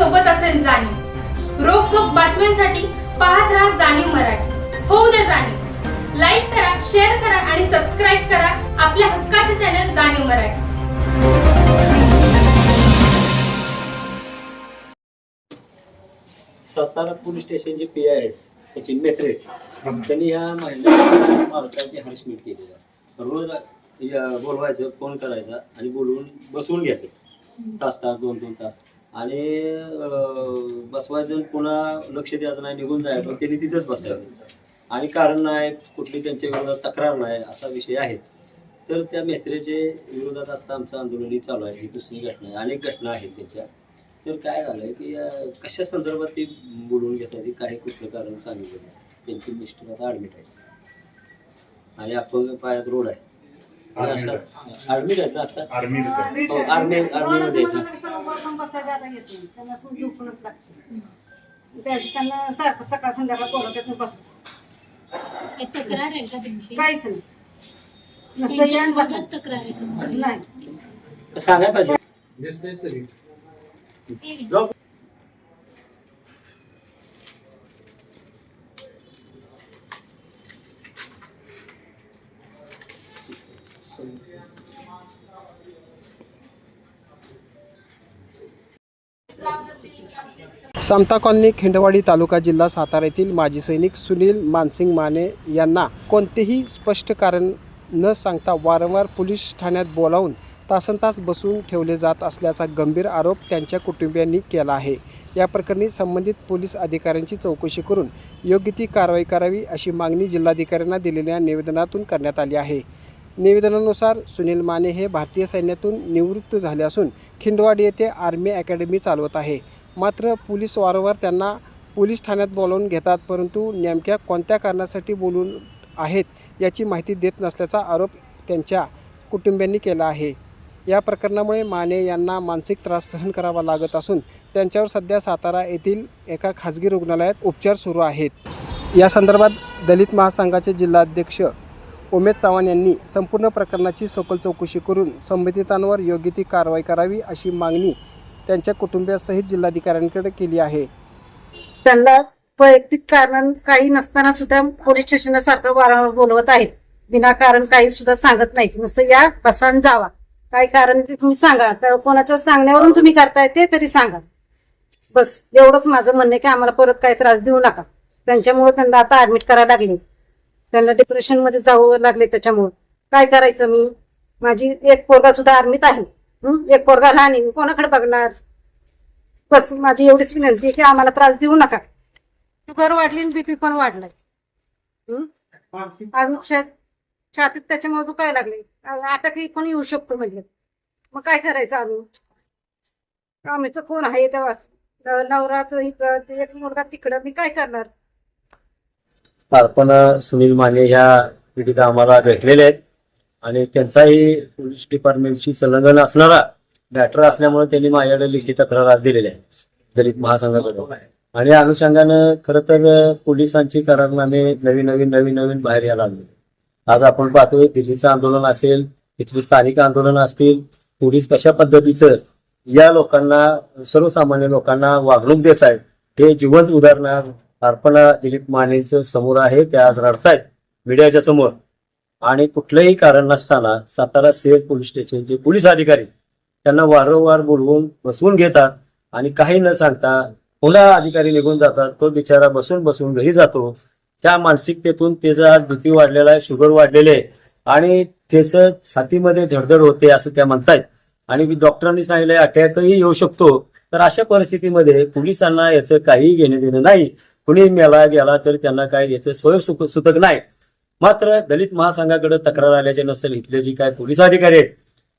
सोबत असेल जाणीव। रोखोक बातम्यांसाठी पाहत राहा जाणीव मराठी। होऊ द्या जाणीव। लाईक करा, शेअर करा आणि सबस्क्राईब करा आपल्या हक्काचे चॅनल जाणीव मराठी। सातारा पोलीस स्टेशनचे पीआय आहेत सचिन मेत्रे, त्यांनी ह्या महिला माणसाची हॅरेसमेंट केली आहे। रोज बोलवायचं, फोन करायचा आणि बोलवून बसवून घ्यायचं तास तास 2-2 तास आणि बसवायचं, पुन्हा लक्ष द्यायचं नाही, निघून जायचं, त्यांनी तिथंच बसायचं आणि कारण नाही, कुठली त्यांच्या विरोधात तक्रार नाही असा विषय आहे। तर त्या मेत्रेचे विरोधात आता आमचं आंदोलन चालू आहे। ही दुसरी घटना आहे, अनेक घटना आहेत त्याच्या। तर काय झालंय की कशा संदर्भात ती बोलवून घेतात, काही कुठलं कारण सांगितलं नाही। त्यांची मिस्टर आता ऍडमिट आहे आणि आपण पायात रोड आहे, ऍडमिट आहेत ना आता आर्मीमध्ये त्यांना सकाळ संध्याकाळ बोलवतात बसून काहीच नाही सांगायला पाहिजे। समता कॉलनी, खिंडवाडी तालुका, जिल्हा सातारा येथील माजी सैनिक सुनील मानसिंग माने यांना कोणतेही स्पष्ट कारण न सांगता वारंवार पोलीस ठाण्यात बोलावून तासनतास बसवून ठेवले जात असल्याचा गंभीर आरोप त्यांच्या कुटुंबियांनी केला आहे। या प्रकरणी संबंधित पोलीस अधिकाऱ्यांची चौकशी करून योग्य ती कारवाई करावी अशी मागणी जिल्हाधिकाऱ्यांना दिलेल्या निवेदनातून करण्यात आली आहे। निवेदनानुसार सुनील माने हे भारतीय सैन्यातून निवृत्त झाले असून खिंडवाडी येथे आर्मी अकॅडमी चालवत आहे। मात्र पोलीस वारंवार त्यांना पोलीस ठाण्यात बोलावून घेतात, परंतु नेमक्या कोणत्या कारणासाठी बोलून आहेत याची माहिती देत नसल्याचा आरोप त्यांच्या कुटुंबियांनी केला आहे। या प्रकरणामुळे माने यांना मानसिक त्रास सहन करावा लागत असून त्यांच्यावर सध्या सातारा येथील एका खाजगी रुग्णालयात उपचार सुरू आहेत। या संदर्भात दलित महासंघाचे जिल्हाध्यक्ष उमेश चव्हाण यांनी संपूर्ण प्रकरणाची सखोल चौकशी करून संबंधितांवर योग्य ती कारवाई करावी अशी मागणी त्यांच्या कुटुंबियासहित जिल्हाधिकाऱ्यांकडे केली आहे। त्यांना वैयक्तिक कारण काही नसताना सुद्धा पोलीस स्टेशनला सारखं वारंवार बोलवत आहेत, विनाकारण काही सुद्धा सांगत नाहीत। नुसतं या बसान जावा, काय कारण ते तुम्ही सांगा, कोणाच्या सांगण्यावरून तुम्ही करताय ते तरी सांगा, बस एवढंच माझं म्हणणं आहे की आम्हाला परत काही त्रास देऊ नका। त्यांच्यामुळे त्यांना आता ऍडमिट करायला लागले, त्यांना डिप्रेशन मध्ये जावं लागले। त्याच्यामुळे काय करायचं, मी माझी एक पोरगा सुद्धा आर्मीत आहे, एक पोरगा लहान आहे, मी कोणाकडे बघणार। बस माझी एवढीच विनंती आहे की आम्हाला त्रास देऊ नका। शुगर वाढली, बीपी पण वाढलाय, छातीत त्याच्यामुळे दुखायला लागले, अटॅकही पण येऊ शकतो म्हणले। मग काय करायचं आम्ही, आम्हीच कोण आहे तेव्हा, नवराच इथं, एक मुलगा तिकडं, मी काय करणार। आपण सुनील माने ह्या पीडित आम्हाला भेटलेले आहेत आणि त्यांचाही पोलीस डिपार्टमेंटशी संलग्न असणारा मॅटर असल्यामुळे त्यांनी माझ्याकडे लिखित तक्रार दिलेली आहे दलित महासंघाकडून आणि अनुषंगानं खरं तर पोलिसांची करारनामे नवीन बाहेर यायला लागले। आज आपण पाहतोय दिल्लीचं आंदोलन असेल, इथली स्थानिक आंदोलन असतील, पोलीस कशा पद्धतीचं या लोकांना, सर्वसामान्य लोकांना वागणूक देत आहेत, हे जिवंत उदाहरण अर्पणा दिलीप मानेचं समोर आहे। त्या आज रडतायत मीडियाच्या समोर आणि कुठलंही कारण नसताना सातारा शहर पोलीस स्टेशनचे पोलीस अधिकारी त्यांना वारंवार बोलवून बसवून घेतात आणि काही न सांगता पुन्हा अधिकारी निघून जातात। तो बिचारा बसून घरी जातो। त्या मानसिकतेतून त्याचा बीपी वाढलेला आहे, शुगर वाढलेले आहे आणि त्याचं छातीमध्ये धडधड होते असं त्या म्हणतायत आणि डॉक्टरांनी सांगितलंय अटॅकही येऊ शकतो। तर अशा परिस्थितीमध्ये पोलिसांना याचं काही घेणं देणं नाही, कुणी मेला गेला तर त्यांना काय याचं सोयसुतक नाही। मात्र दलित महासंघाकडे तक्रार आल्याचे नसेल, इथले जे काय पोलीस अधिकारी आहेत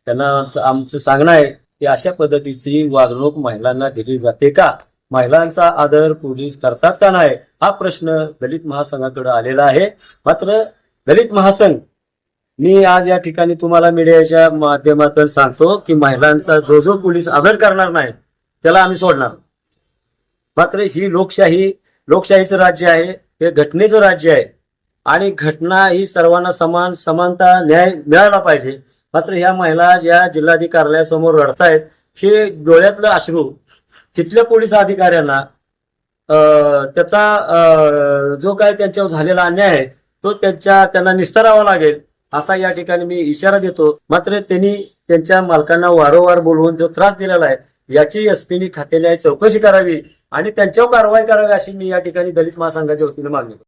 त्यांना आमचं सांगणं आहे की अशा पद्धतीची वागणूक महिलांना दिली जाते का, महिलांचा आदर पोलीस करतात का नाही, हा प्रश्न दलित महासंघाकडे आलेला आहे। मात्र दलित महासंघ, मी आज या ठिकाणी तुम्हाला मीडियाच्या माध्यमातून सांगतो की महिलांचा जो पोलीस आदर करणार नाही त्याला आम्ही सोडणार। मात्र ही लोकशाहीचं राज्य आहे, हे घटनेचं राज्य आहे आणि घटना ही सर्वांना समानता न्याय मिळाला पाहिजे। मात्र ह्या महिला ज्या जिल्हाधिकारी कार्यालयासमोर रडतायत, हे डोळ्यातलं अश्रू तिथल्या पोलीस अधिकाऱ्यांना त्याचा जो काय त्यांच्यावर झालेला अन्याय आहे तो त्यांना निस्तरावा लागेल असा या ठिकाणी मी इशारा देतो. मात्र त्यांनी त्यांच्या मालकांना वारंवार बोलवून जो त्रास दिलेला आहे याची एसपीनी खात्याने चौकशी करावी आणि त्यांच्यावर कारवाई करावी अशी मी या ठिकाणी दलित महासंघाच्या वतीने मागणी करतो.